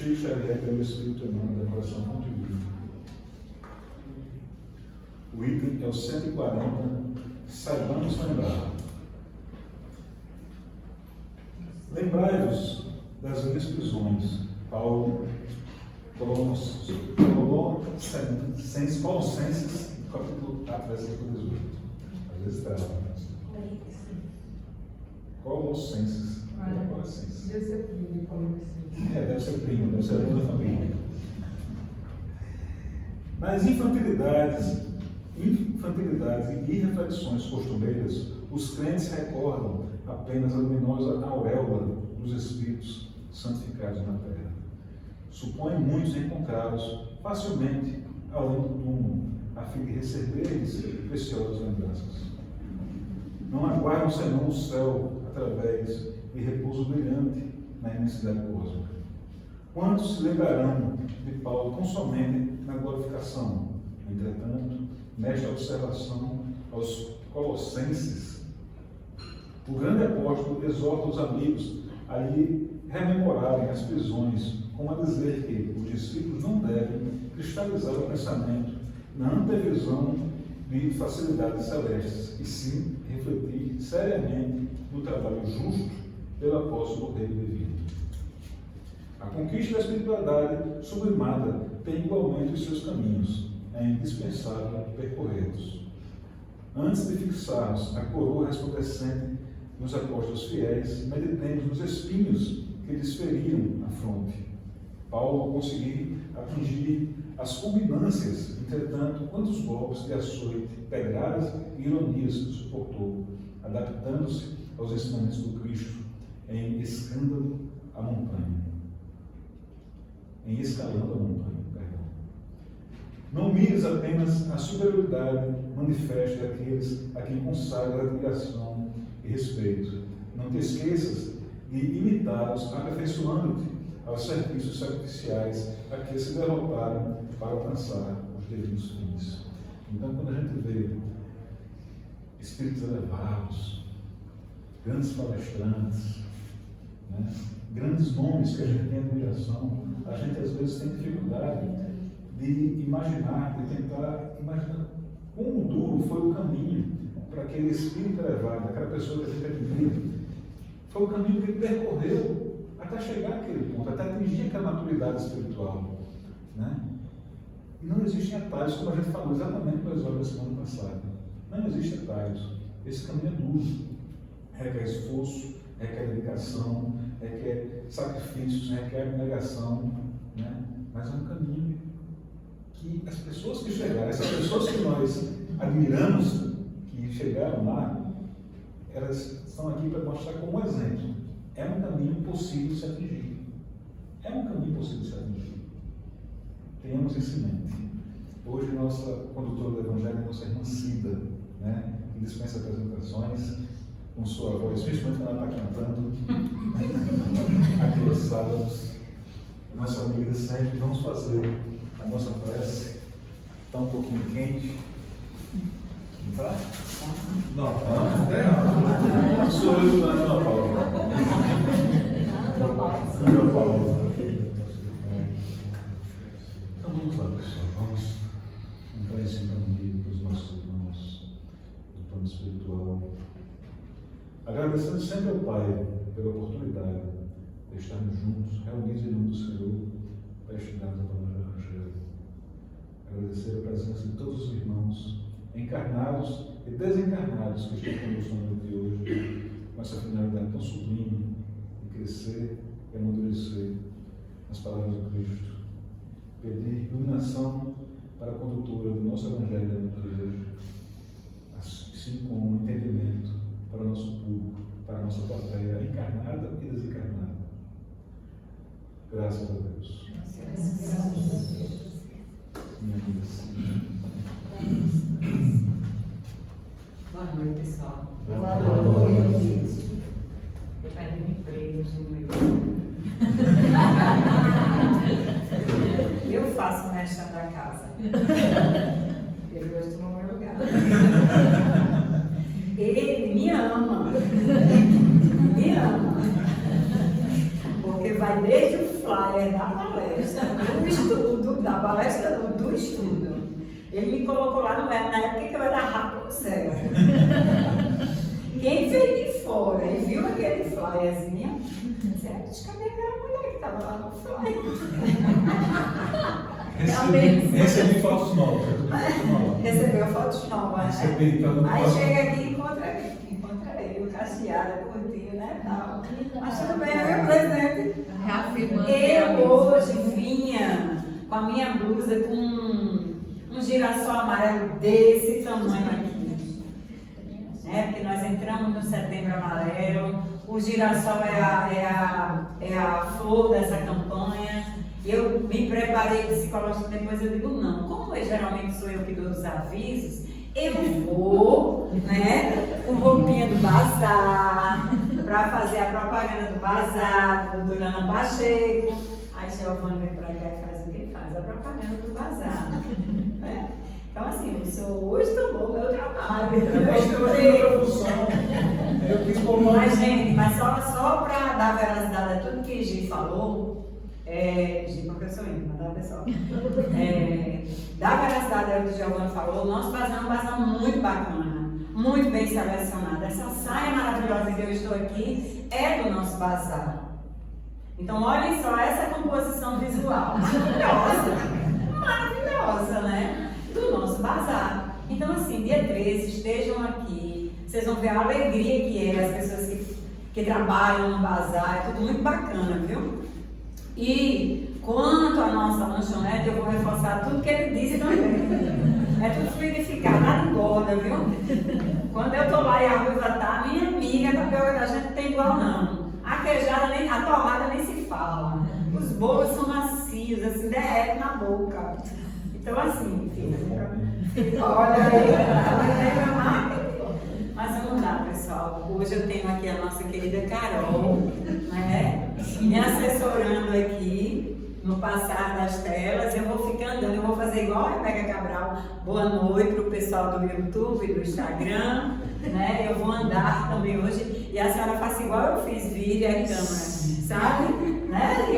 cheio pelo Espírito Emmanuel da Coração Contribuído. O item é o 140, saibamos lembrar. Lembrai-vos das minhas prisões. Paulo, Colossenses, capítulo 4, versículo 18. Às vezes está lá. Colossenses. Deve ser primo de Colossenses. Deve ser primo, deve ser da família. Nas infantilidades e reflexões costumeiras, os crentes recordam apenas a luminosa auréola dos Espíritos santificados na terra. Supõem muitos encontrá-los facilmente além do túmulo, a fim de receber-lhes preciosas lembranças. Não aguardam senão o céu através de repouso brilhante na imensidade cósmica. Quantos se lembrarão de Paulo tão somente na glorificação? Entretanto, nesta observação aos Colossenses, o grande apóstolo exorta os amigos a lhe rememorarem as prisões, como a dizer que os discípulos não devem cristalizar o pensamento na antevisão de facilidades celestes, e sim refletir seriamente no trabalho justo pelo apóstolo Rei divino. A conquista da espiritualidade sublimada tem igualmente os seus caminhos. É indispensável percorrê-los. Antes de fixarmos a coroa resplandecente dos apóstolos fiéis, meditemos nos espinhos que lhes feriram a fronte. Paulo conseguiu atingir as culminâncias, entretanto, quantos golpes de açoite, pedradas e ironias suportou, adaptando-se aos ensinamentos do Cristo em escalando a montanha. Não mires apenas a superioridade manifesta daqueles a quem consagra admiração e respeito. Não te esqueças de imitá-los, aperfeiçoando-te aos serviços sacrificiais a que se derrotaram para alcançar os devidos fins. Então, quando a gente vê espíritos elevados, grandes palestrantes, né, grandes nomes que a gente tem admiração, a gente às vezes tem dificuldade de imaginar, de tentar imaginar quão duro foi o caminho para aquele espírito elevado, aquela pessoa que a gente admira. Foi o caminho que ele percorreu até chegar àquele ponto, até atingir aquela maturidade espiritual. Né? E não existem atalhos, como a gente falou exatamente no episódio da semana passada. Não existem atalhos. Esse caminho é duro. Requer esforço, requer dedicação, requer sacrifícios, requer abnegação. Né? Mas é um caminho que as pessoas que chegaram, essas pessoas que nós admiramos, que chegaram lá, elas estão aqui para mostrar como exemplo. É um caminho possível de se atingir. É um caminho possível de se atingir. Tenhamos isso em mente. Hoje, nossa condutora do Evangelho é nossa irmã Cida, né, que dispensa apresentações com sua voz, principalmente quando ela está cantando, aqui aos sábados. Nossa amiga sempre, vamos fazer a nossa prece. Está um pouquinho quente. Não está? Não, não. Sou eu, não, Paulo. Meu Paulo. Então vamos lá, pessoal. Vamos entrar em sintonia para os nossos irmãos do plano espiritual. Agradecendo sempre ao Pai pela oportunidade de estarmos juntos, reunidos em nome do Senhor, para estudarmos a palavra do Evangelho. Agradecer a presença de todos os irmãos, encarnados e desencarnados, que estão conosco na noite de hoje, com essa finalidade tão sublime de crescer e amadurecer nas palavras do Cristo. Pedir iluminação para a condutora do nosso Evangelho da noite de hoje, assim como entendimento para o nosso público, para a nossa plateia encarnada e desencarnada. Graças a Deus. Graças a Deus. Minha vida. Boa noite, pessoal. Boa noite. Eu pedi um emprego no meu. Eu faço o resto da casa. Ele gosta do meu lugar. Ele me ama. Me ama. Porque vai desde o flyer da palestra, do estudo, da palestra do estudo. Ele me colocou lá na época que eu era rápido no céu. Quem veio de fora e viu aquele flyerzinho, disse, cadê aquela mulher que estava lá no flyer? Recebi fotos novas. Recebeu fotos novas, né? Recebi, Aí chega aqui e encontra ele, o Cacheada, curtiu, né? Tal. Mas tudo bem, é meu presente. Eu hoje vinha com a minha blusa com um girassol amarelo desse tamanho aqui. Porque nós entramos no Setembro Amarelo, o girassol é a flor dessa campanha. Eu me preparei psicologicamente, depois eu digo, não, como geralmente sou eu que dou os avisos, eu vou, né, com roupinha do bazar, para fazer a propaganda do bazar, do Durana Pacheco. Aí Giovana vem para cá e faz o que faz? A propaganda do bazar. Né? Então assim, hoje tomou o meu trabalho. Mas gente, só para dar veracidade a tudo que Gi falou, Gi, porque eu sou íntima, tá pessoal? Dar veracidade ao que o Giovana falou, o nosso bazar é um bazar muito bacana, muito bem selecionado. Essa saia maravilhosa que eu estou aqui é do nosso bazar. Então olhem só essa composição visual, maravilhosa, né? Do nosso bazar. Então assim, dia 13, estejam aqui, vocês vão ver a alegria que é, as pessoas que trabalham no bazar, é tudo muito bacana, viu? E quanto à nossa lanchonete, eu vou reforçar tudo que ele disse também. É tudo fluidificado, nada engorda, viu? Quando eu tô lá e a ruiva tá, minha amiga, a tapioca da gente não tem igual não. A queijada, a torrada nem se fala. Os bolos são macios, assim, derrete na boca. Então assim, filha, olha aí, mas vamos lá, pessoal. Hoje eu tenho aqui a nossa querida Carol, né, me assessorando aqui no passar das telas. Eu vou ficar andando, eu vou fazer igual a Rebeca Cabral. Boa noite para o pessoal do YouTube, do Instagram, né? Eu vou andar também hoje e a senhora faça igual eu fiz, vire a câmera, sabe? Né?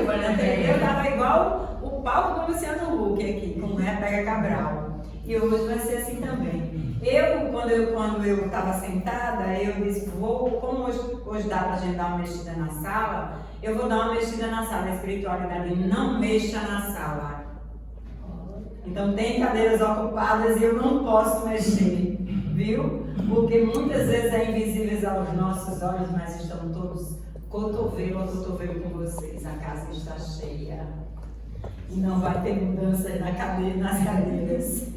Eu tava igual o palco do Luciano Huck aqui, com a Rebeca Cabral. E hoje vai ser assim também. Quando eu estava sentada, eu disse, como hoje dá para a gente dar uma mexida na sala, eu vou dar uma mexida na sala. A espiritualidade não mexa na sala. Então tem cadeiras ocupadas e eu não posso mexer, viu? Porque muitas vezes é invisíveis aos nossos olhos, mas estão todos cotovelo a cotovelo com vocês. A casa está cheia. E não vai ter mudança nas cadeiras.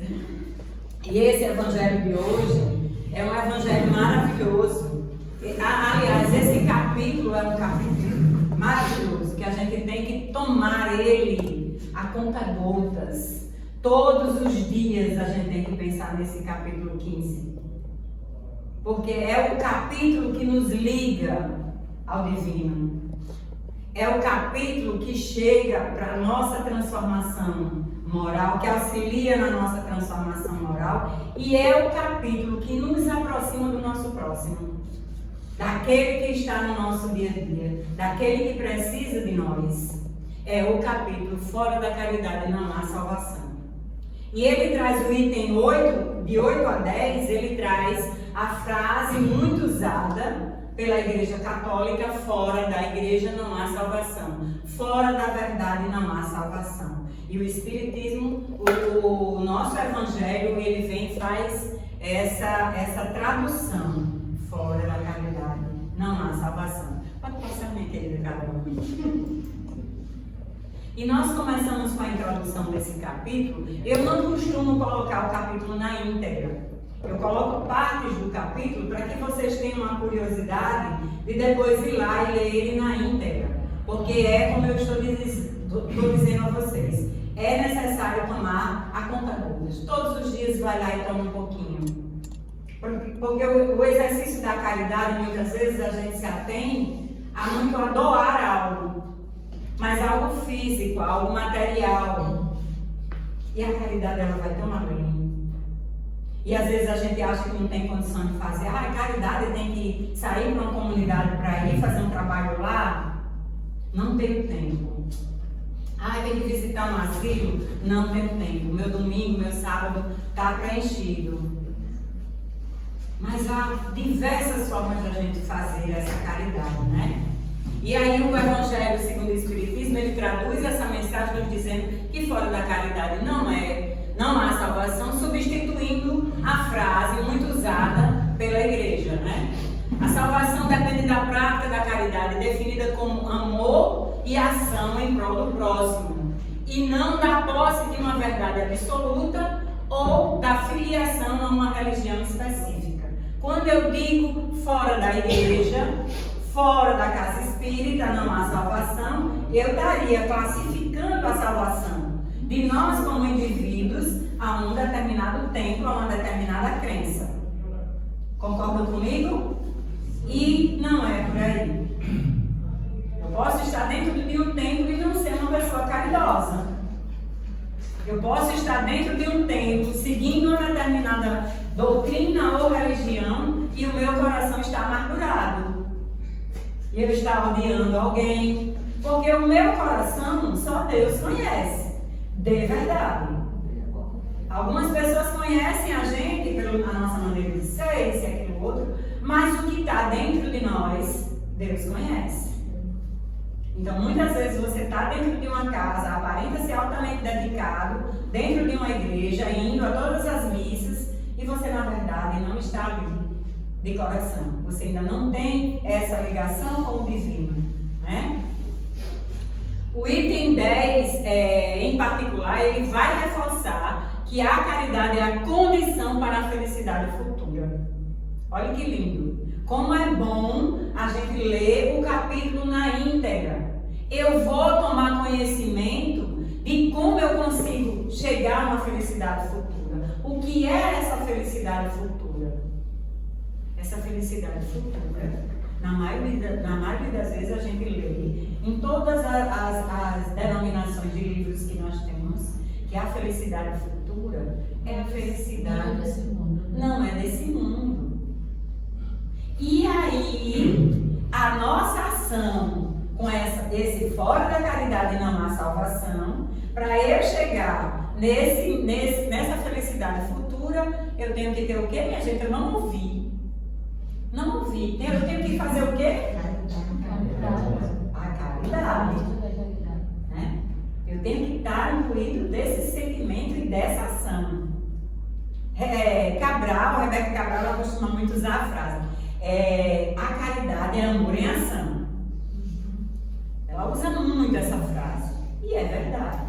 E esse evangelho de hoje é um evangelho maravilhoso. Aliás, esse capítulo é um capítulo maravilhoso, que a gente tem que tomar ele a conta-gotas. Todos os dias a gente tem que pensar nesse capítulo 15. Porque é o capítulo que nos liga ao divino. É o capítulo que chega para a nossa transformação moral, que auxilia na nossa transformação moral, e é o capítulo que nos aproxima do nosso próximo, daquele que está no nosso dia a dia, daquele que precisa de nós. É o capítulo Fora da Caridade não há salvação. E ele traz o item 8, de 8 a 10, ele traz a frase muito usada pela Igreja Católica: fora da Igreja não há salvação, fora da verdade não há salvação. E o Espiritismo, o nosso Evangelho, ele vem e faz essa tradução: fora da caridade não há salvação. Pode passar, minha querida Carol. E nós começamos com a introdução desse capítulo. Eu não costumo colocar o capítulo na íntegra. Eu coloco partes do capítulo para que vocês tenham uma curiosidade de depois ir lá e ler ele na íntegra. Porque é como eu estou dizendo a vocês, é necessário tomar a conta-gotas. Todos os dias vai lá e toma um pouquinho. Porque o exercício da caridade, muitas vezes a gente se atém muito a doar algo, mas algo físico, algo material. E a caridade, ela vai tão além. E às vezes a gente acha que não tem condição de fazer. A caridade tem que sair para uma comunidade para ir fazer um trabalho lá. Não tenho tempo. ter que visitar um asilo? Não tenho tempo. Meu domingo, meu sábado está preenchido. Mas há diversas formas de a gente fazer essa caridade, né? E aí o Evangelho segundo o Espiritismo, ele traduz essa mensagem dizendo que fora da caridade não há salvação, substituindo a frase muito usada pela igreja, né? A salvação depende da prática da caridade, definida como amor e ação em prol do próximo, e não da posse de uma verdade absoluta ou da filiação a uma religião específica. Quando eu digo fora da igreja, fora da casa espírita, não há salvação, eu estaria classificando a salvação de nós como indivíduos a um determinado templo, a uma determinada crença. Concordam comigo? E não é por aí. Eu posso estar dentro de um templo e não ser uma pessoa caridosa. Eu posso estar dentro de um templo seguindo uma determinada doutrina ou religião e o meu coração está amargurado. E eu estar odiando alguém, porque o meu coração só Deus conhece, de verdade. Algumas pessoas conhecem a gente pela nossa maneira de ser, isso e aquilo outro, mas o que está dentro de nós, Deus conhece. Então, muitas vezes você está dentro de uma casa, aparenta ser altamente dedicado, dentro de uma igreja, indo a todas as missas, e você, na verdade, não está ali de coração. Você ainda não tem essa ligação com o divino, né? O item 10, em particular, ele vai reforçar que a caridade é a condição para a felicidade futura. Olha que lindo! Como é bom a gente ler o capítulo na íntegra. Eu vou tomar conhecimento de como eu consigo chegar a uma felicidade futura. O que é essa felicidade futura? Essa felicidade futura, na maioria das vezes a gente lê em todas as denominações de livros que nós temos, que a felicidade futura é a felicidade desse mundo. Não é desse mundo. E aí, a nossa ação com esse fora da caridade não há salvação, para eu chegar nessa felicidade futura, eu tenho que ter o quê, minha gente? Eu não ouvi. Não ouvi. Eu tenho que fazer o quê? A caridade. Né? Eu tenho que estar incluído desse sentimento e dessa ação. Rebeca Cabral, ela costuma muito usar a frase. A caridade é amor em ação. Ela usa muito essa frase. E é verdade.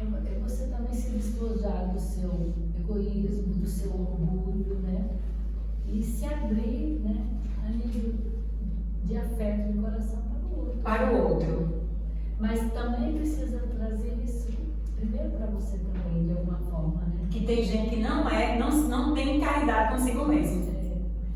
É você também se despojar do seu egoísmo, do seu orgulho, né? E se abrir, né, a nível de afeto de coração para o outro. Mas também precisa trazer isso primeiro para você também, de alguma forma, né? Que tem gente que não tem caridade consigo mesmo.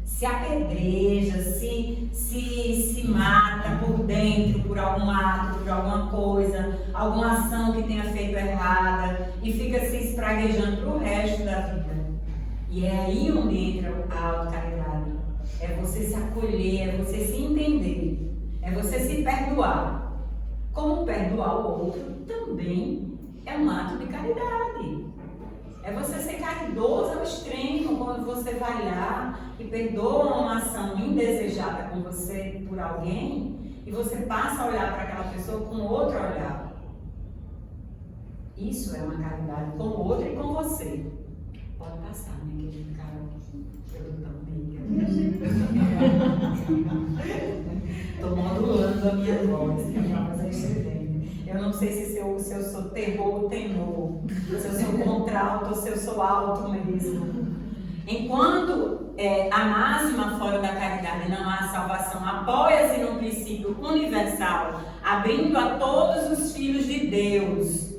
Se apedreja, se mata por dentro, por algum ato, por alguma coisa, alguma ação que tenha feito errada e fica se espraguejando para o resto da vida. E é aí onde entra a autocaridade. É você se acolher, é você se entender, é você se perdoar. Como perdoar o outro também é um ato de caridade. É você ser caridoso ao extremo quando você vai lá e perdoa uma ação indesejada com você por alguém e você passa a olhar para aquela pessoa com outro olhar. Isso é uma caridade com o outro e com você. Pode passar, minha querida Carol. Eu também. Estou modulando a minha voz, para vocês entenderem. Eu não sei se eu sou terror ou tenor, se eu sou contralto ou se eu sou alto mesmo. Enquanto a máxima fora da caridade não há salvação, apoia-se num princípio universal, abrindo a todos os filhos de Deus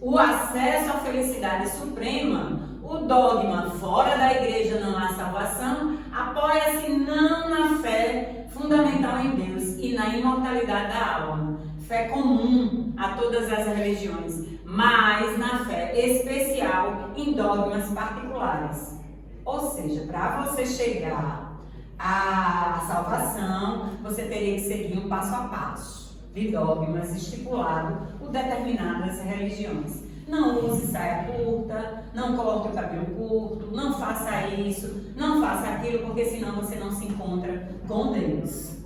o acesso à felicidade suprema. O dogma fora da igreja não há salvação apoia-se não na fé fundamental em Deus e na imortalidade da alma, fé comum a todas as religiões, mas na fé especial em dogmas particulares. Ou seja, para você chegar à salvação, você teria que seguir um passo a passo. de dogmas estipulado por determinadas religiões. Não use saia curta, não corte o cabelo curto, não faça isso, não faça aquilo, porque senão você não se encontra com Deus.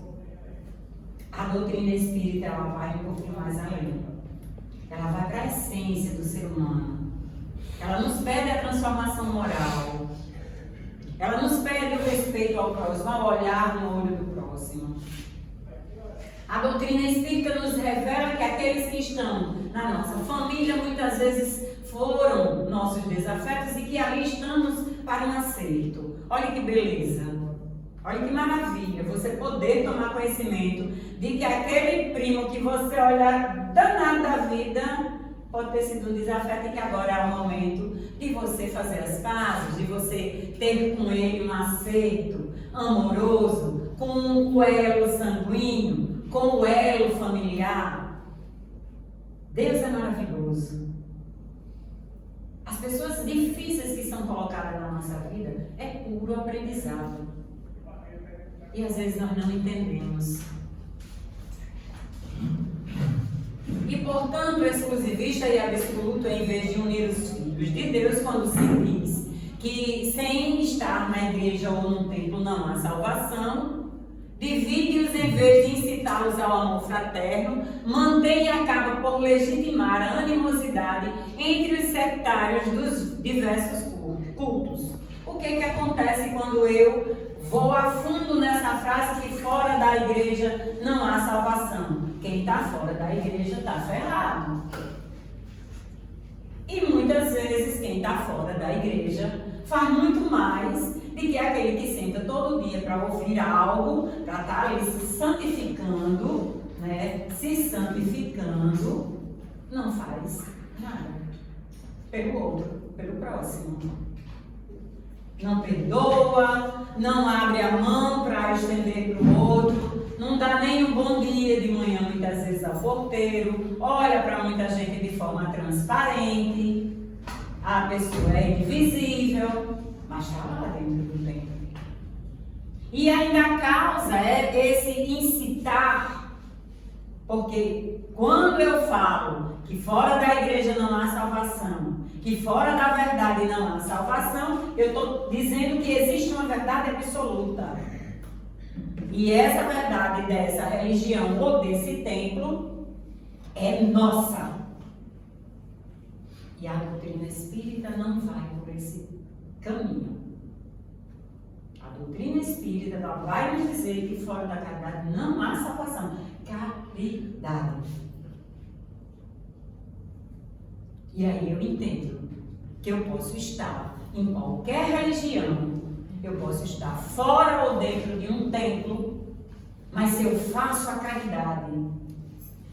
A doutrina espírita, ela vai um pouquinho mais além. Ela vai para a essência do ser humano. Ela nos pede a transformação moral. Ela nos pede o respeito ao próximo, ao olhar no olho do próximo. A doutrina espírita nos revela que aqueles que estão na nossa família muitas vezes foram nossos desafetos e que ali estamos para um acerto. Olha que beleza, olha que maravilha você poder tomar conhecimento de que aquele primo que você olha danado da vida pode ter sido um desafeto e que agora é o momento de você fazer as pazes, de você ter com ele um acerto amoroso, com o elo sanguíneo, com o elo familiar. Deus é maravilhoso. As pessoas difíceis que são colocadas na nossa vida é puro aprendizado. E às vezes nós não entendemos. E portanto, exclusivista e absoluto, em vez de unir os filhos de Deus, quando se diz que sem estar na igreja ou num templo não há salvação, divide-os em vez de incitá-los ao amor fraterno, mantém e acaba por legitimar a animosidade entre os sectários dos diversos cultos. O que acontece quando eu vou a fundo nessa frase que fora da igreja não há salvação? Quem está fora da igreja está ferrado. E muitas vezes quem está fora da igreja faz muito mais do que aquele que senta todo dia para ouvir algo, para estar ali se santificando, né? Se santificando, não faz nada pelo outro, pelo próximo. Não perdoa, não abre a mão para estender para o outro, não dá nem um bom dia de manhã, muitas vezes, ao porteiro, olha para muita gente de forma transparente, a pessoa é invisível, mas está lá dentro do templo. E ainda causa esse incitar, porque quando eu falo que fora da igreja não há salvação, que fora da verdade não há salvação, eu estou dizendo que existe uma verdade absoluta. E essa verdade dessa religião ou desse templo é nossa. E a doutrina espírita não vai por esse caminho. A doutrina espírita vai nos dizer que fora da caridade não há salvação. Caridade. E aí eu entendo que eu posso estar em qualquer religião, eu posso estar fora ou dentro de um templo, mas se eu faço a caridade,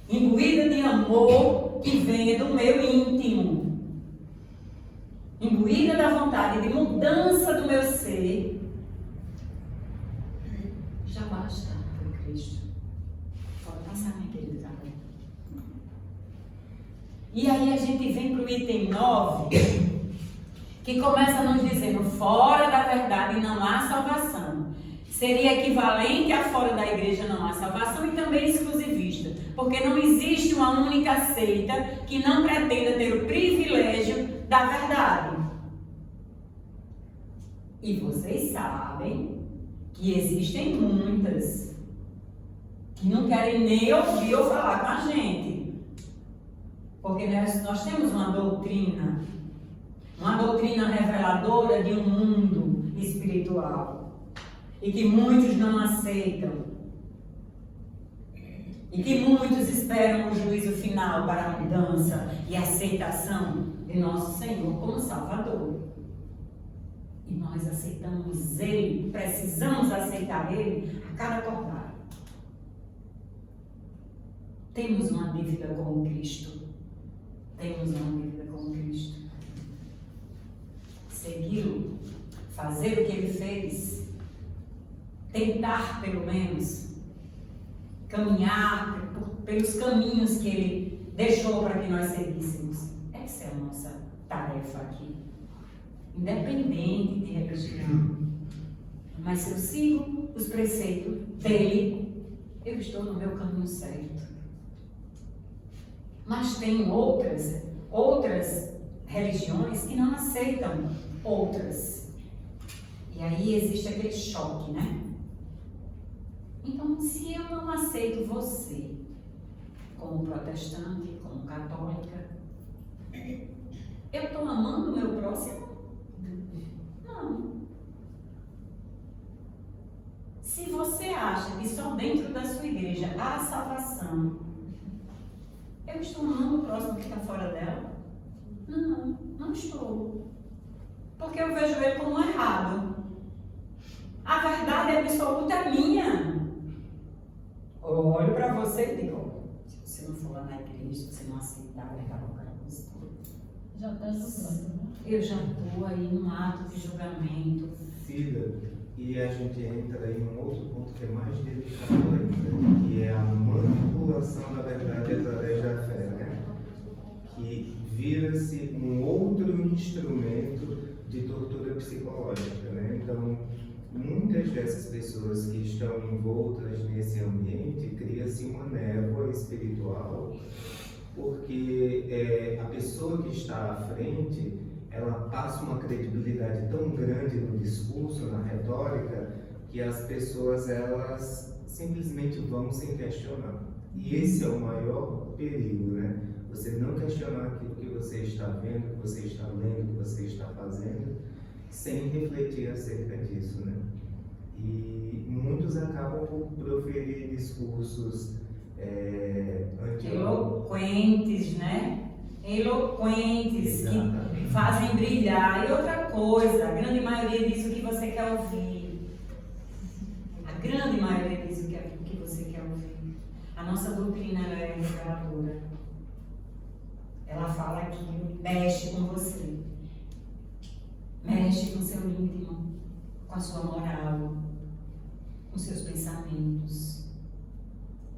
imbuída de amor que venha do meu íntimo, imbuída da vontade de mudança do meu ser, já basta por Cristo. Pode passar, minha querida Carla. E aí a gente vem para o item 9, que começa nos dizendo, fora da verdade não há salvação. Seria equivalente a fora da igreja não há salvação e também exclusivista, porque não existe uma única seita que não pretenda ter o privilégio da verdade. E vocês sabem que existem muitas que não querem nem ouvir ou falar com a gente. Porque nós temos uma doutrina reveladora de um mundo espiritual e que muitos não aceitam e que muitos esperam o juízo final para a mudança e aceitação de nosso Senhor como Salvador. E nós aceitamos Ele, precisamos aceitar Ele a cada acordar. Temos uma dívida com o Cristo. Temos uma dívida com o Cristo. Segui-lo, fazer o que ele fez, tentar pelo menos caminhar pelos caminhos que ele deixou para que nós seguíssemos. Essa é a nossa tarefa aqui, independente de religião. Mas se eu sigo os preceitos dele, eu estou no meu caminho certo. Mas tem outras religiões que não aceitam outras. E aí existe aquele choque, né? Então, se eu não aceito você como protestante, como católica, eu estou amando o meu próximo? Não. Se você acha que só dentro da sua igreja há salvação, eu estou amando o próximo que está fora dela? Não, não estou. Porque eu vejo ele como errado. A verdade absoluta é minha. Eu olho para você e digo, se você não for lá na igreja, se você não aceitar, aquela coisa toda. Já está julgando, né? Eu já estou aí num ato de julgamento. Cida, e a gente entra em um outro ponto que é mais delicado ainda, que é a manipulação da verdade através da fé, né? Que vira-se um outro instrumento de tortura psicológica, né? Então, muitas dessas pessoas que estão envoltas nesse ambiente, cria-se uma névoa espiritual, porque a pessoa que está à frente, ela passa uma credibilidade tão grande no discurso, na retórica, que as pessoas, elas simplesmente vão sem questionar. E esse é o maior perigo, né? Você não questionar aquilo que você está vendo, que você está lendo, que você está fazendo, sem refletir acerca disso, né? E muitos acabam por proferir discursos eloquentes, né? Eloquentes, Exatamente. que fazem brilhar. E outra coisa, a grande maioria diz o que você quer ouvir. A grande maioria diz o que você quer ouvir. A nossa doutrina ela é reveladora. Ela fala aquilo, mexe com você. Mexe com seu íntimo, com a sua moral, com seus pensamentos,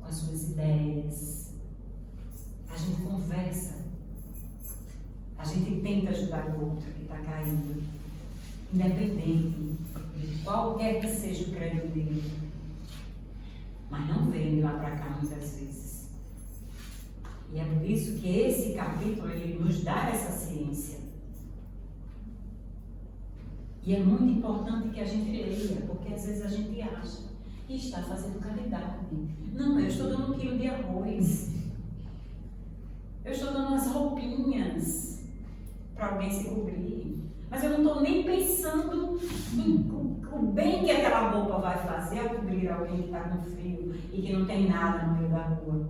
com as suas ideias. A gente conversa, a gente tenta ajudar o outro que está caído, independente de qualquer que seja o credo dele. Mas não vem de lá para cá muitas vezes. E é por isso que esse capítulo ele nos dá essa ciência. E é muito importante que a gente leia, porque às vezes a gente acha que está fazendo caridade. Não, eu estou dando 1 quilo de arroz. Eu estou dando umas roupinhas para alguém se cobrir. Mas eu não estou nem pensando em o bem que aquela roupa vai fazer ao cobrir alguém que está com frio e que não tem nada no meio da rua.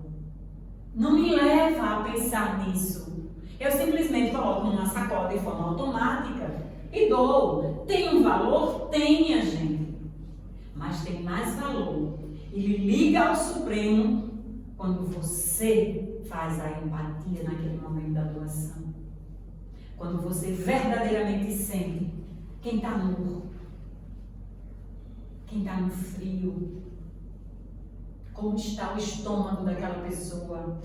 Não me leva a pensar nisso. Eu simplesmente coloco numa sacola de forma automática e dou. Tem um valor? Tem, minha gente. Mas tem mais valor. Ele liga ao Supremo quando você faz a empatia naquele momento da doação. Quando você verdadeiramente sente quem está nu, quem está no frio, como está o estômago daquela pessoa,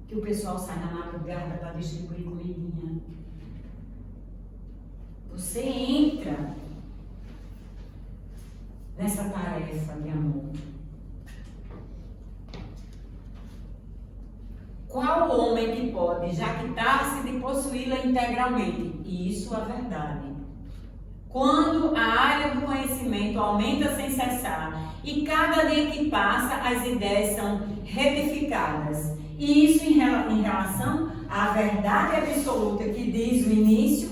que o pessoal sai na madrugada para distribuir comidinha. Você entra nessa tarefa de amor. Qual homem que pode jactar-se de possuí-la integralmente? E isso é verdade. Quando a área do conhecimento aumenta sem cessar e cada dia que passa as ideias são retificadas. E isso em relação à verdade absoluta que diz o início,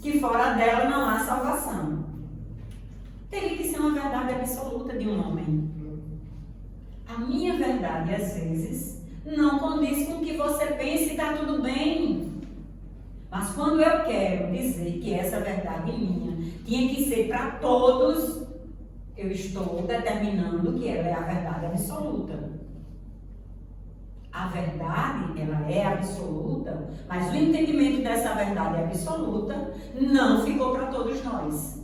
que fora dela não há salvação. Teria que ser uma verdade absoluta de um homem. A minha verdade, às vezes, não condiz com o que você pensa e está tudo bem. Mas quando eu quero dizer que essa verdade minha tinha que ser para todos, eu estou determinando que ela é a verdade absoluta. A verdade, ela é absoluta, mas o entendimento dessa verdade absoluta não ficou para todos nós.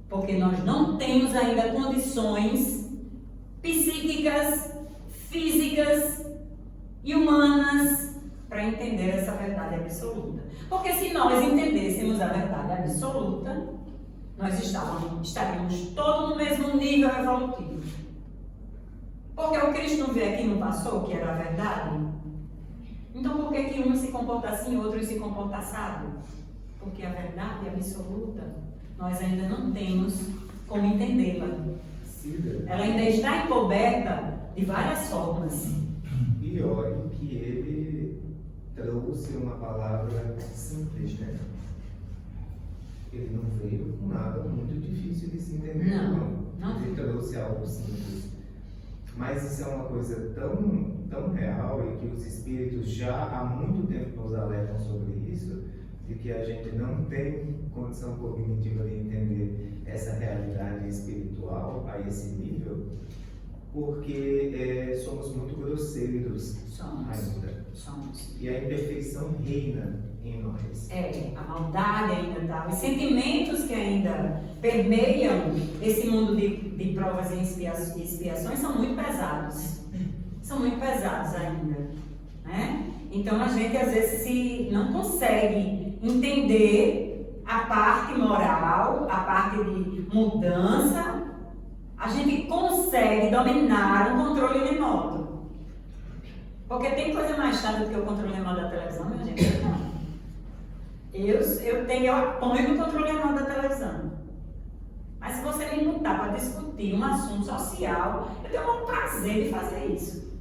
Porque nós não temos ainda condições psíquicas, físicas e humanas para entender essa verdade absoluta. Porque se nós entendêssemos a verdade absoluta, nós estaríamos todos no mesmo nível evolutivo. Porque o Cristo não veio aqui e não passou o que era a verdade? que que um se comporta assim e outro se comporta assado? Porque a verdade absoluta, nós ainda não temos como entendê-la. Ela ainda está encoberta de várias formas. E olha que ele trouxe uma palavra simples, né? Ele não veio com nada muito difícil de se entender, não. Ele trouxe algo simples. Mas isso é uma coisa tão real e que os espíritos já há muito tempo nos alertam sobre isso, de que a gente não tem condição cognitiva de entender essa realidade espiritual a esse nível, porque somos muito grosseiros ainda. Somos. E a imperfeição reina em nós. A maldade ainda está. Os sentimentos que ainda permeiam esse mundo de provas e expiações são muito pesados. São muito pesados ainda. Né? Então a gente às vezes não consegue entender a parte moral, a parte de mudança. A gente consegue dominar o controle remoto. Porque tem coisa mais chata do que o controle remoto da televisão, minha gente? Não. Eu apoio no controle remoto da televisão. Mas se você me botar para discutir um assunto social, eu tenho um prazer de fazer isso.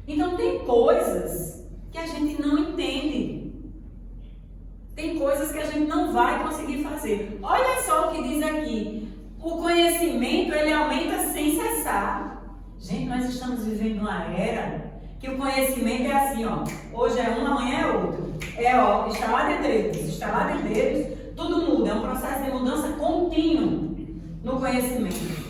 Então tem coisas que a gente não entende. Tem coisas que a gente não vai conseguir fazer. Olha só o que diz aqui. O conhecimento, ele aumenta sem cessar. Gente, nós estamos vivendo uma era que o conhecimento é assim, ó. Hoje é um, amanhã é outro. Estalar de dedos, tudo muda. É um processo de mudança contínuo no conhecimento.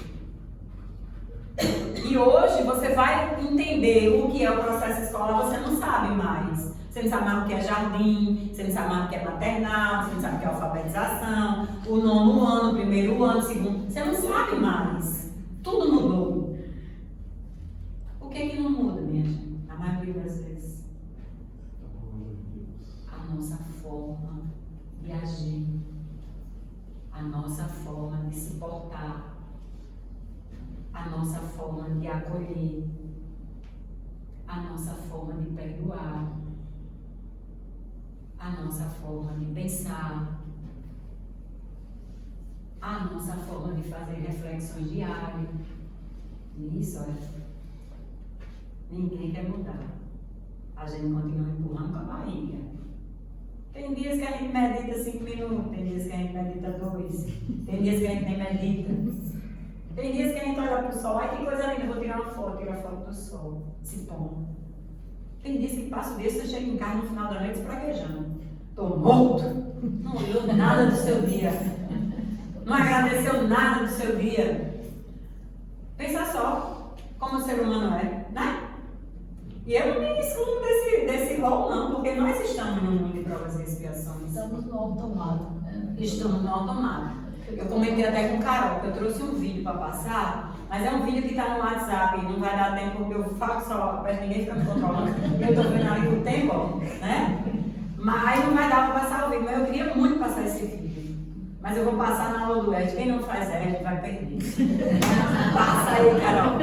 E hoje você vai entender o que é o processo escolar, você não sabe mais. Você não sabe mais o que é jardim, você não sabe mais o que é maternal, você não sabe o que é alfabetização, o 9º ano, o 1º ano, o 2º. Você não sabe mais. Tudo mudou. O que é que não muda, minha gente? A maioria das vezes. A nossa forma de agir. A nossa forma de se portar. A nossa forma de acolher. A nossa forma de perdoar. A nossa forma de pensar, a nossa forma de fazer reflexões diárias. Isso, olha, ninguém quer mudar. A gente continua empurrando com a barriga. Tem dias que a gente medita 5 minutos, tem dias que a gente medita 2, tem dias que a gente nem medita. Tem dias que a gente olha para o sol, ai que coisa linda, vou tirar uma foto, tira a foto do sol, se pondo. Tem dias que passa o dia, você chega em casa no final da noite espraguejando. Estou morto. Não olhou nada do seu dia. Não agradeceu nada do seu dia. Pensa só como o ser humano é, né? E eu não me excluo desse rol, não, porque nós estamos no mundo de provas e expiações. Estamos no automático, né? Estamos no automático. Eu comentei até com o Carol que eu trouxe um vídeo para passar, mas é um vídeo que está no WhatsApp e não vai dar tempo porque eu falo só, mas ninguém fica me controlando. Eu estou vendo ali com o tempo, né? Mas não vai dar para passar o vídeo, mas eu queria muito passar esse vídeo. Mas eu vou passar na aula do Ed. Quem não faz Ed vai perder. Passa aí, Carol.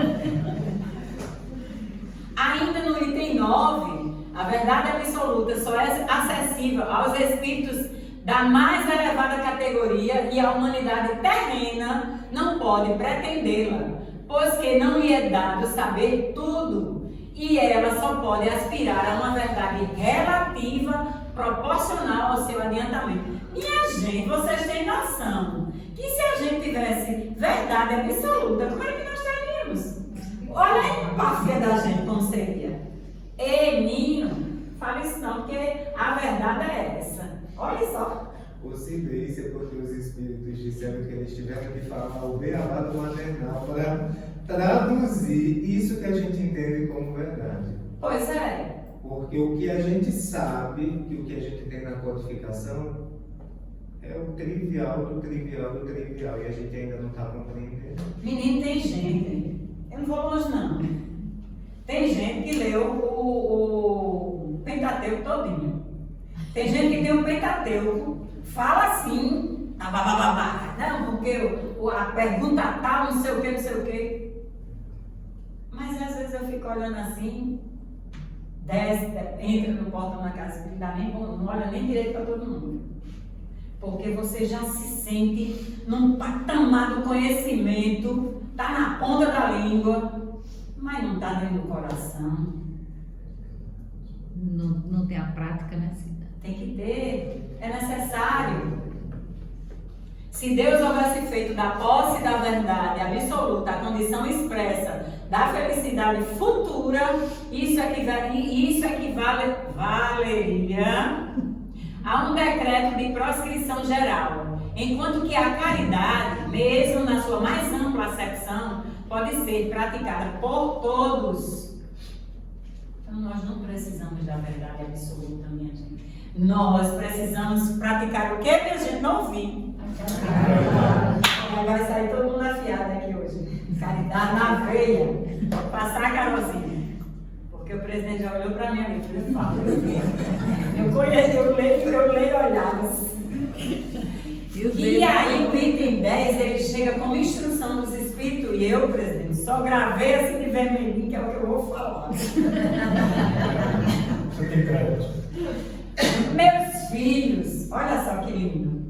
Ainda no item 9, a verdade absoluta só é acessível aos espíritos da mais elevada categoria e a humanidade terrena não pode pretendê-la, pois que não lhe é dado saber tudo, e ela só pode aspirar a uma verdade relativa proporcional ao seu adiantamento. Minha gente, vocês têm noção que se a gente tivesse verdade absoluta, como é que nós teríamos? Olha a empáfia da gente como seria. Ei, menino, fala isso não, porque a verdade é essa. Olha só. Coincidência, porque os espíritos disseram que eles tiveram que falar o beabá do maternal para traduzir isso que a gente entende como verdade. Pois é. Porque o que a gente sabe, que o que a gente tem na codificação, é o trivial do trivial do trivial, e a gente ainda não está compreendendo. Menino, tem gente, eu não vou longe não, tem gente que leu o Pentateuco todinho. Tem gente que tem o Pentateuco, fala assim, não, porque a pergunta tal, não sei o que, não sei o que. Mas às vezes eu fico olhando assim, desce, entra no portão da casa e não olha nem direito para todo mundo. Porque você já se sente num patamar do conhecimento, está na ponta da língua, mas não está dentro do coração. Não tem a prática, né, Cida? Tem que ter, é necessário. Se Deus houvesse feito da posse da verdade absoluta a condição expressa da felicidade futura, isso valeria a um decreto de proscrição geral, enquanto que a caridade, mesmo na sua mais ampla acepção, pode ser praticada por todos. Então nós não precisamos da verdade absoluta, minha gente. Nós precisamos praticar o que a gente não ouviu. Vai sair todo mundo afiado aqui hoje. Caridade na veia. Vou passar a Carolzinha. Porque o presidente já olhou para mim ali. Eu falo. Eu leio olhadas. E aí o item 10, ele chega como instrução dos espíritos. E eu, presidente, só gravei assim de vermelhinho, que é o que eu vou falar. Você tem crédito. Meus filhos, olha só que lindo.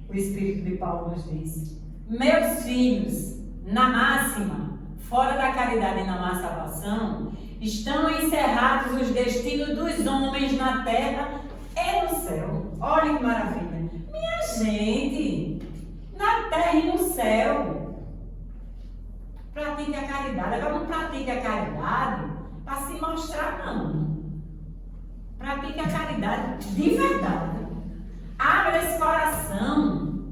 O Espírito de Paulo nos diz: meus filhos, na máxima, fora da caridade e na má salvação, estão encerrados os destinos dos homens na terra e no céu. Olha que maravilha. Minha gente, na terra e no céu. Pratique a caridade. Agora não pratique a caridade para se mostrar, não. Pratique a caridade de verdade. Abra esse coração,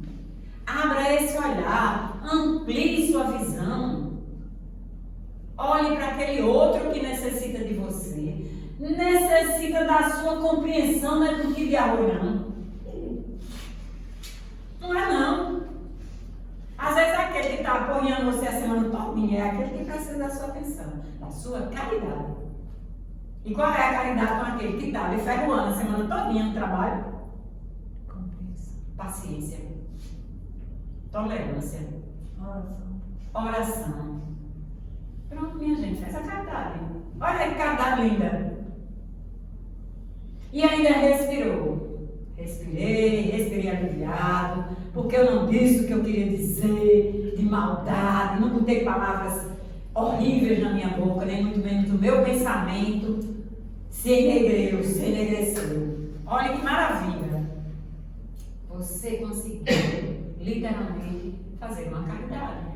abra esse olhar, amplie sua visão. Olhe para aquele outro que necessita de você, necessita da sua compreensão, não é do que de amor, não. Não é não. Às vezes aquele que está apoiando você a semana todinha é aquele que precisa da sua atenção, da sua caridade. E qual é a caridade com aquele que está lhe ferroando a semana todinha no trabalho? Paciência, tolerância, oração. Pronto, minha gente, faz a caridade. Olha que caridade linda. E ainda respirou. Respirei aliviado, porque eu não disse o que eu queria dizer, de maldade, não botei palavras horríveis na minha boca, nem muito menos do meu pensamento. Se enegreceu. Olha que maravilha. Você conseguiu, literalmente, fazer uma caridade.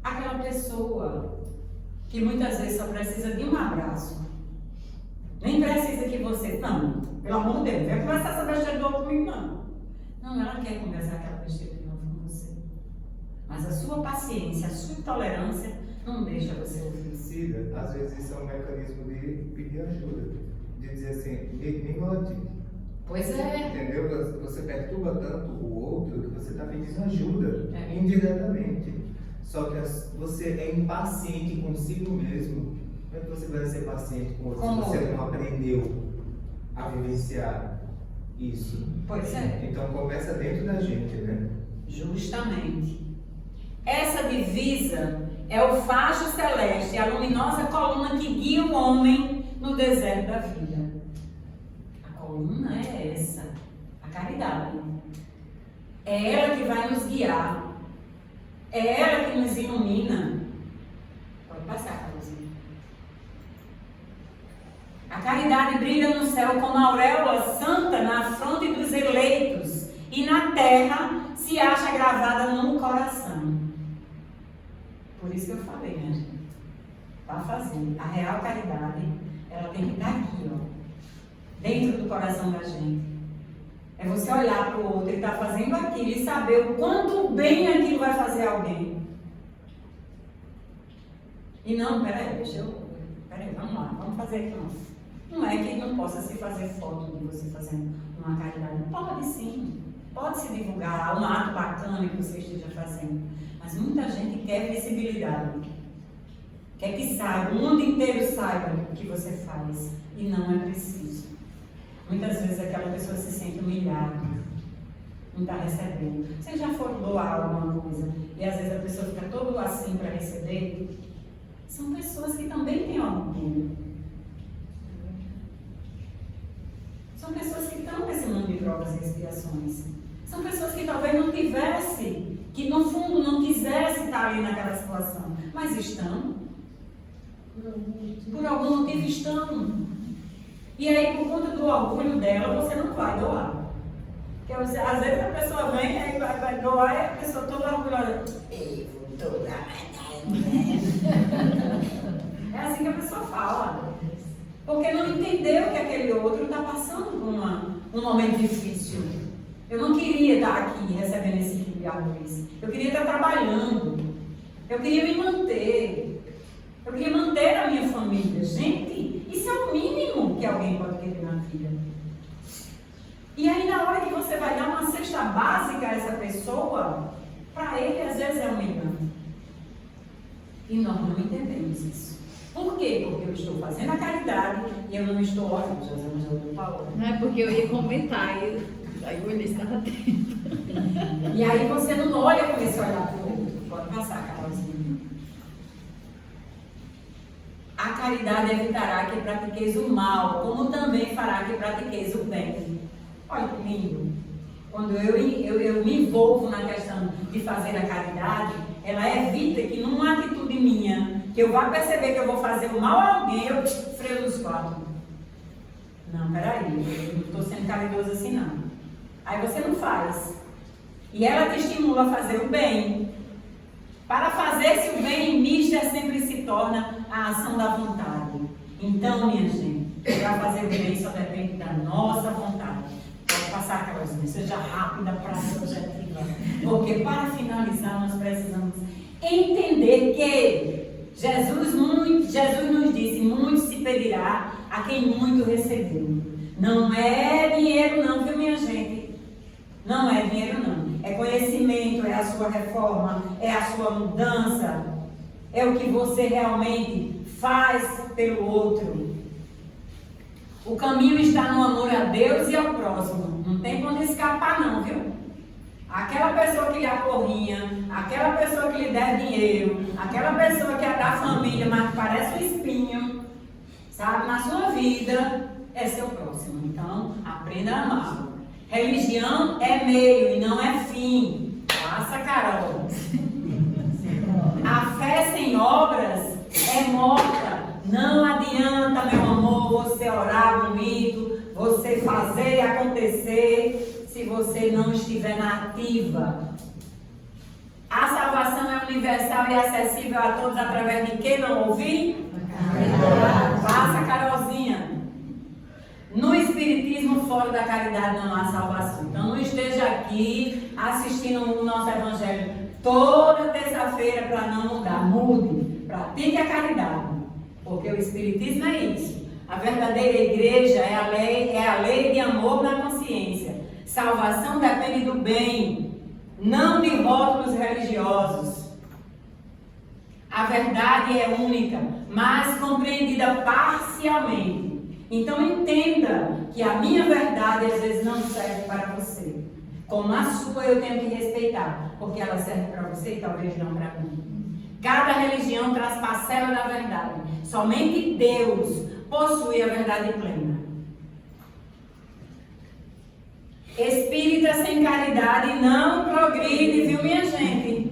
Aquela pessoa que muitas vezes só precisa de um abraço, nem precisa que você, não, pelo amor de Deus, não vai conversar essa besteira de novo comigo, não. Não, ela quer conversar aquela besteira de novo com você. Mas a sua paciência, a sua tolerância não deixa você ouvir. Cida, às vezes isso é um mecanismo de pedir ajuda, de dizer assim, me note. Pois é. Entendeu? Você perturba tanto o outro que você está pedindo ajuda, indiretamente. Só que você é impaciente consigo mesmo. Como é que você vai ser paciente com o outro se você não aprendeu a vivenciar isso? Pois é. Então começa dentro da gente, né? Justamente. Essa divisa é o facho celeste, a luminosa coluna que guia o homem no deserto da vida. A coluna é essa, a caridade. É ela que vai nos guiar. É ela que nos ilumina. Pode passar, Carolzinha. A caridade brilha no céu como a auréola santa na fronte dos eleitos e na terra se acha gravada no coração. Por isso que eu falei, né, gente? Para fazer a real caridade, ela tem que estar aqui, ó, dentro do coração da gente. É você olhar para o outro e estar fazendo aquilo e saber o quanto bem aquilo vai fazer a alguém. E não, peraí, vamos lá, vamos fazer aqui não. Não é que não possa se fazer foto de você fazendo uma caridade. Pode sim, pode se divulgar um ato bacana que você esteja fazendo. Mas muita gente quer visibilidade. Quer que saiba, o mundo inteiro saiba o que você faz. E não é preciso. Muitas vezes aquela pessoa se sente humilhada, não está recebendo. Vocês já foram doar alguma coisa e às vezes a pessoa fica todo assim para receber? São pessoas que também têm orgulho. criações. São pessoas que talvez não tivessem, que no fundo não quisessem estar ali naquela situação, mas estão. Por algum motivo estão. E aí, por conta do orgulho dela, você não vai doar. Porque às vezes a pessoa vem, aí vai doar, e a pessoa toda orgulhosa. Eu vou doar, é assim que a pessoa fala. Porque não entendeu que aquele outro está passando por um momento difícil. Eu não queria estar aqui recebendo esse tipo de arroz. Eu queria estar trabalhando. Eu queria me manter. Eu queria manter a minha família. Gente, isso é o mínimo que alguém pode querer na vida. E aí, na hora que você vai dar uma cesta básica a essa pessoa, para ele, às vezes, é humilhante. E nós não entendemos isso. Por quê? Porque eu estou fazendo a caridade e eu não estou olhando. José já falou. Não é porque eu ia comentar, aí eu olhei, estava atento. E aí você não olha com esse olhar para o outro. Pode passar, Carolzinha. A caridade evitará que pratiqueis o mal, como também fará que pratiqueis o bem. Olha que lindo. Quando eu me envolvo na questão de fazer a caridade, ela evita que numa atitude minha, que eu vá perceber que eu vou fazer o mal a alguém, eu freio nos quatro. Não, peraí, eu não estou sendo caridoso assim não. Aí você não faz. E ela te estimula a fazer o bem. Para fazer-se o bem em mista sempre se torna a ação da vontade. Então, minha gente, para fazer o bem só depende da nossa vontade. Pode passar, Carolzinha, seja rápida, prática, objetiva. Porque para finalizar, nós precisamos entender que Jesus nos disse, muito se pedirá a quem muito recebeu. Não é dinheiro não, viu, minha gente? Não é dinheiro não. É conhecimento, é a sua reforma, é a sua mudança, é o que você realmente faz pelo outro. O caminho está no amor a Deus e ao próximo. Não tem como escapar não, viu? Aquela pessoa que lhe aporrinha, aquela pessoa que lhe der dinheiro, aquela pessoa que é da família, mas parece um espinho, sabe? Na sua vida, é seu próximo. Então, aprenda a amar. Religião é meio e não é fim. Passa, Carol. A fé sem obras é morta. Não adianta, meu amor, você orar bonito, você fazer acontecer, se você não estiver na ativa. A salvação é universal e acessível a todos através de quem não ouvir? Passa, Carolzinha. No Espiritismo, fora da caridade, não há salvação. Então, não esteja aqui assistindo o nosso Evangelho toda terça-feira para não mudar. Mude, pratique a caridade. Porque o Espiritismo é isso. A verdadeira igreja é a lei de amor na consciência. Salvação depende do bem, não de rótulos religiosos. A verdade é única, mas compreendida parcialmente. Então entenda que a minha verdade às vezes não serve para você. Como a sua eu tenho que respeitar, porque ela serve para você e talvez não para mim. Cada religião traz parcela da verdade. Somente Deus possui a verdade plena. Espírita sem caridade não progride, viu, minha gente?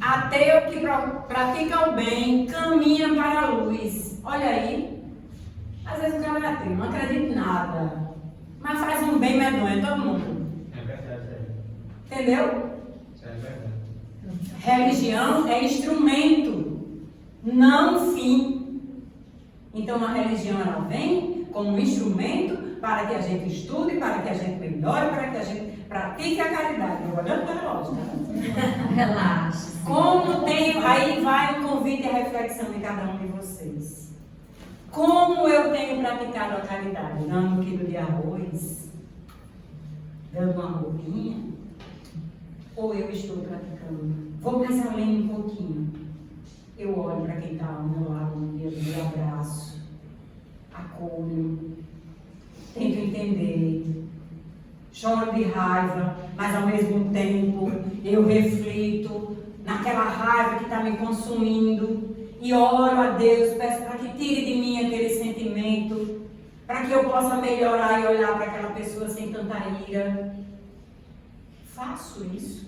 Ateu que pratica o bem caminha para a luz. Olha aí. Às vezes o cara é ateu, não acredita em nada, mas faz um bem medonho, todo mundo. É verdade. Entendeu? Isso é verdade. Religião é instrumento, não fim. Então a religião ela vem como um instrumento para que a gente estude, para que a gente melhore, para que a gente pratique a caridade. Eu olhando para a lógica. Relaxa. Como tem, aí vai o convite e a reflexão de cada um de vocês. Como eu tenho praticado a caridade? Dando 1 quilo de arroz? Dando uma roupinha? Ou eu estou praticando? Vou mais além um pouquinho. Eu olho para quem está ao meu lado no dia do abraço, acolho, tento entender, choro de raiva, mas ao mesmo tempo eu reflito naquela raiva que está me consumindo. E oro a Deus, peço para que tire de mim aquele sentimento, para que eu possa melhorar e olhar para aquela pessoa sem tanta ira. faço isso.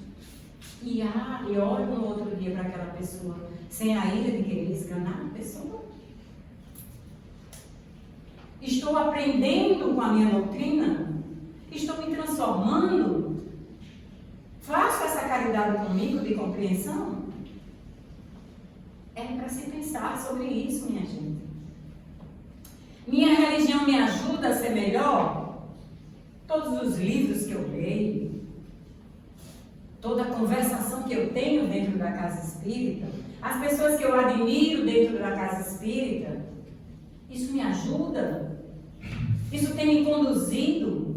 E olho no outro dia para aquela pessoa, sem a ira de querer esganar a pessoa. Estou aprendendo com a minha doutrina? Estou me transformando? Faço essa caridade comigo de compreensão? É para se pensar sobre isso, minha gente. Minha religião me ajuda a ser melhor? Todos os livros que eu leio, toda a conversação que eu tenho dentro da casa espírita, as pessoas que eu admiro dentro da casa espírita, isso me ajuda? Isso tem me conduzido?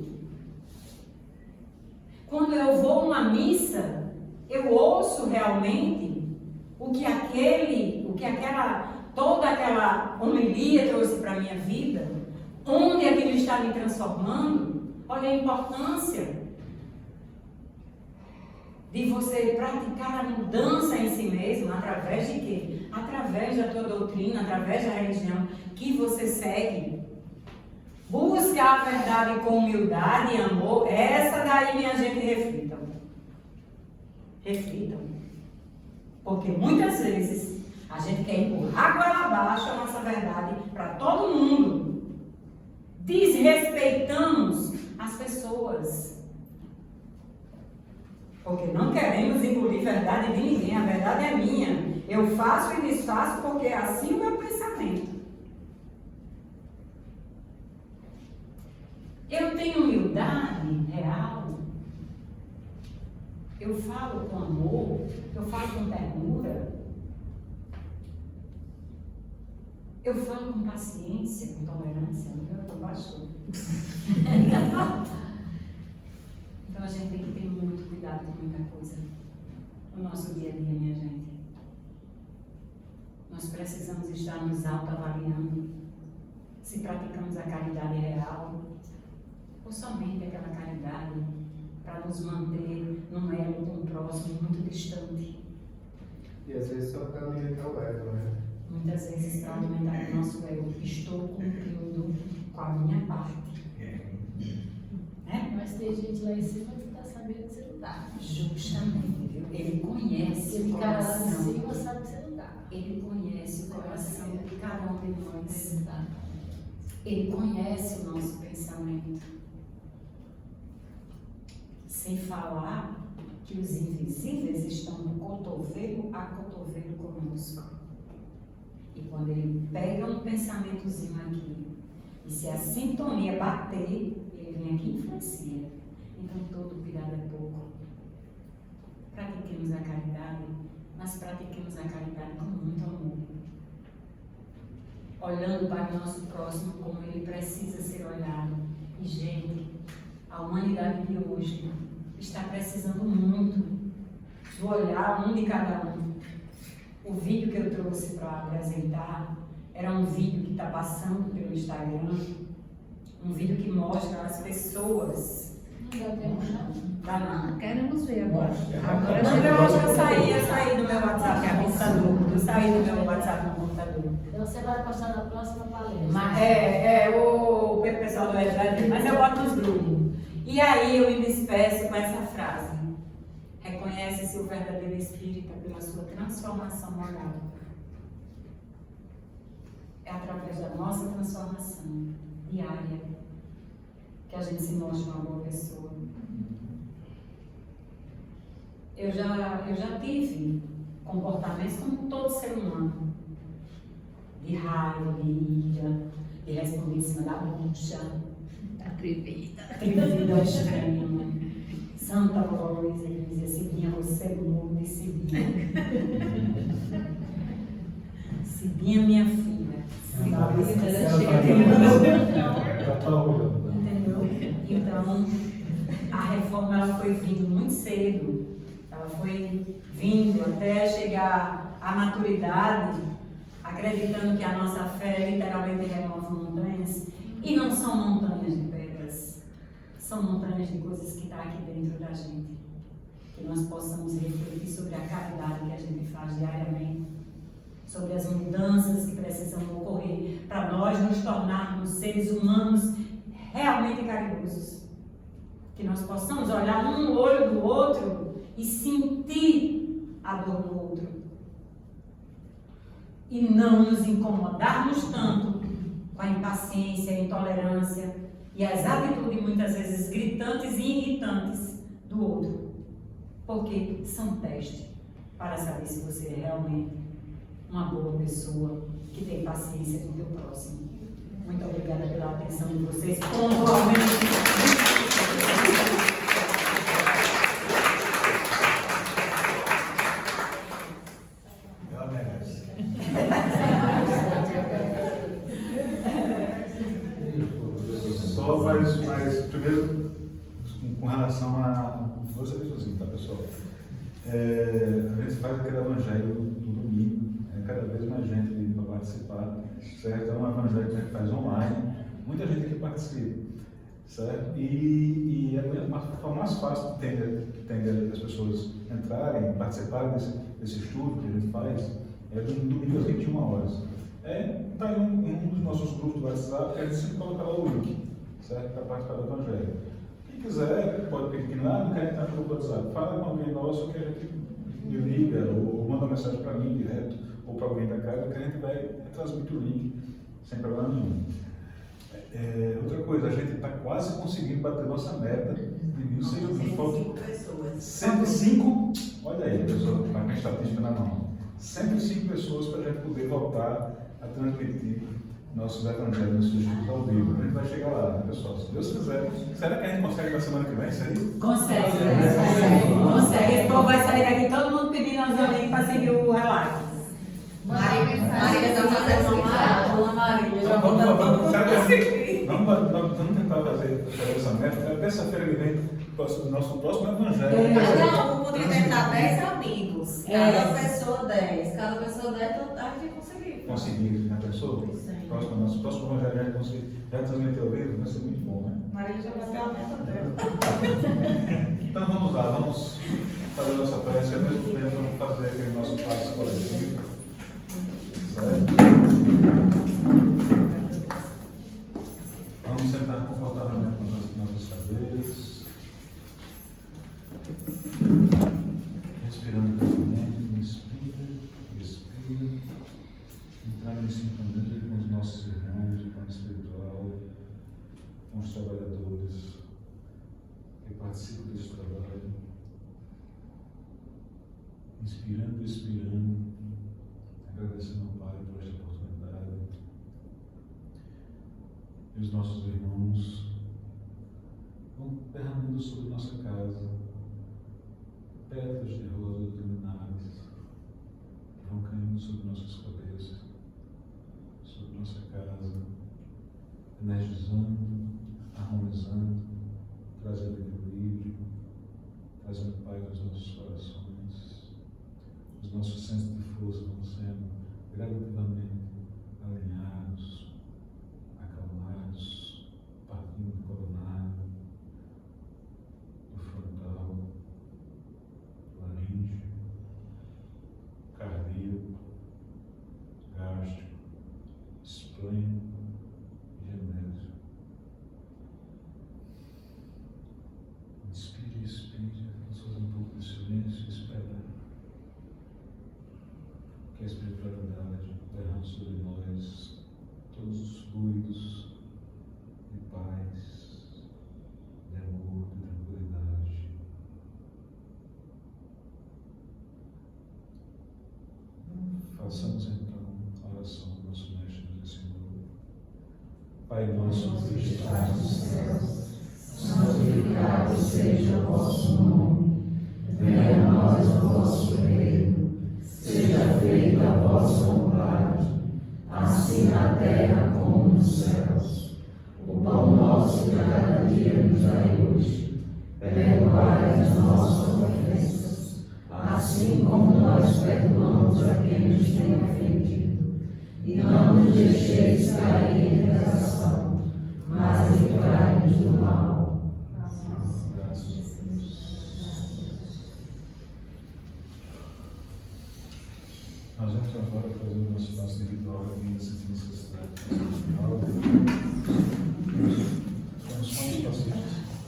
Quando eu vou a uma missa, eu ouço realmente toda aquela homilia trouxe para a minha vida, onde aquilo está me transformando. Olha a importância de você praticar a mudança em si mesmo, através de quê? Através da tua doutrina, através da religião que você segue. Busca a verdade com humildade e amor. Essa daí, minha gente, reflitam. Reflitam. Porque muitas vezes a gente quer empurrar goela abaixo a nossa verdade para todo mundo. Desrespeitamos as pessoas. Porque não queremos engolir verdade de ninguém. A verdade é minha. Eu faço e desfaço porque é assim o meu pensamento. Eu tenho humildade real. Eu falo com amor. Eu falo com ternura. Eu falo com paciência, com tolerância. Eu estou baixo. Então a gente tem que ter muito cuidado com muita coisa no nosso dia a dia, minha gente. Nós precisamos estar nos autoavaliando se praticamos a caridade real ou somente aquela caridade para nos manter num elo com o próximo muito distante. E às vezes só para alimentar o ego, né? Muitas vezes para alimentar o nosso ego, estou cumprindo com a minha parte. Mas tem gente lá em cima que está sabendo que você não está. Justamente, viu? Ele conhece Aquele o cara lá coração. em cima sabe que você não está. Ele conhece o coração de cada um de nós. Exato. Ele conhece o nosso pensamento. Sem falar que os invisíveis estão no cotovelo a cotovelo conosco. E quando ele pega um pensamentozinho aqui, e se a sintonia bater, ele vem aqui e influencia. Então todo cuidado é pouco. Pratiquemos a caridade, mas pratiquemos a caridade com muito amor. Olhando para o nosso próximo como ele precisa ser olhado. E, gente, a humanidade de hoje está precisando muito do olhar um de cada um. O vídeo que eu trouxe para apresentar era um vídeo que está passando pelo Instagram, um vídeo que mostra as pessoas. Não dá tempo, não? Dá não. Queremos ver agora. Agora eu acho que eu saí do meu WhatsApp no computador. Eu saí do meu WhatsApp no computador. Então você vai postar na próxima palestra. Mas, o pessoal do Evangelho, mas eu boto nos grupos. E aí eu me despeço com essa frase. Reconhece-se o verdadeiro espírita pela sua transformação moral. É através da nossa transformação diária que a gente se mostra uma boa pessoa. Eu já tive comportamentos como todo ser humano. De raiva, de ira, de responder em cima da bucha. Atrevida. Atrevida extrema. Santa Rosa, ele dizia, Cidinha, você muda e Cidinha. Cidinha, minha filha. Entendeu? Então, a reforma ela foi vindo muito cedo. Ela foi vindo até chegar à maturidade, acreditando que a nossa fé literalmente remove montanhas. E não são montanhas de pedras, são montanhas de coisas que estão aqui dentro da gente. Que nós possamos refletir sobre a caridade que a gente faz diariamente, sobre as mudanças que precisam ocorrer para nós nos tornarmos seres humanos realmente caridosos. Que nós possamos olhar um no olho do outro e sentir a dor do outro. E não nos incomodarmos tanto com a impaciência, a intolerância e as atitudes muitas vezes gritantes e irritantes do outro. Porque são testes para saber se você é realmente uma boa pessoa que tem paciência com o teu próximo. Muito obrigada pela atenção de vocês. Ela merece. Só mais primeiro, com relação a. Vou saber sozinho, tá, pessoal? A gente faz aquele evangelho do domingo, cada vez mais gente para participar, certo? É um evangelho que a gente faz online, muita gente que participa, certo? E é a forma mais fácil que tem das pessoas entrarem, participarem desse estudo que a gente faz, é do domingo às 21 horas. Está em um dos nossos grupos do WhatsApp, que a gente sempre coloca lá o link, certo? Para participar do evangelho. Quem quiser, pode pedir que não quer entrar no grupo do WhatsApp, fala com alguém nosso que a gente me liga ou manda uma mensagem para mim direto ou para alguém da casa que a gente vai transmitir o link sem problema nenhum. Outra coisa, a gente está quase conseguindo bater nossa meta de 1.000 seguidores. 105 pessoas. 105, olha aí, pessoal, está com a estatística na mão. 105 pessoas para a gente poder voltar a transmitir nossos evangelhos, nossos estudos ao vivo. A gente vai chegar lá, né, pessoal? Se Deus quiser. Será que a gente consegue na semana que vem isso aí? Consegue. Esse povo vai sair daqui todo mundo pedindo aos amigos para seguir o relato. Marília está fazendo uma Dona Marília, já Vamos vamos tentar fazer essa meta. Terça-feira que vem, nosso próximo evangelho. Cada um poderia tentar 10 amigos. Cada pessoa 10. Cada pessoa 10, então a gente conseguir. Conseguir, né, pessoa? Nosso próximo evangelho a gente conseguir já transmitir ao vivo, vai ser muito bom, né? Marília já bateu a meta dela. Então vamos lá, vamos fazer nossa prece, ao mesmo tempo vamos fazer aquele nosso passo coletivo. Certo? Vamos sentar confortavelmente nas nossas cadeiras. Respirando profundamente, inspira. Entrar em sintonia com os nossos irmãos de plano espiritual, com os trabalhadores que participam desse trabalho. Inspirando e expirando, agradecendo ao Pai por esta oportunidade. E os nossos irmãos vão derramando sobre nossa casa pétalas de rosas luminares que vão caindo sobre nossas cabeças, sobre nossa casa, energizando, harmonizando, trazendo equilíbrio, trazendo paz aos nossos corações. Os nossos centros de força vão sendo gradativamente alinhados, acalmados, partindo do coronário, do frontal, laríngeo, cardíaco, gástrico, esplênico e genésico. Inspire e expire, vamos fazer um pouco de silêncio e esperar que a espiritualidade derrame sobre nós todos os fluidos de paz, de amor, de tranquilidade. Façamos então a oração do nosso Mestre e Senhor. Pai nosso que estás nos céus, santificado seja o vosso nome, venha a nós o vosso reino, seja feita a vossa vontade, assim na terra como nos céus. O pão nosso de cada dia nos dai hoje, perdoai as nossas ofensas, assim como nós perdoamos a quem nos tem ofendido, e não nos deixeis cair em tentação, mas livrai-nos do mal. Nós vamos agora fazer o nosso passo individual aqui nessa necessidade. Vamos só uns passinhos.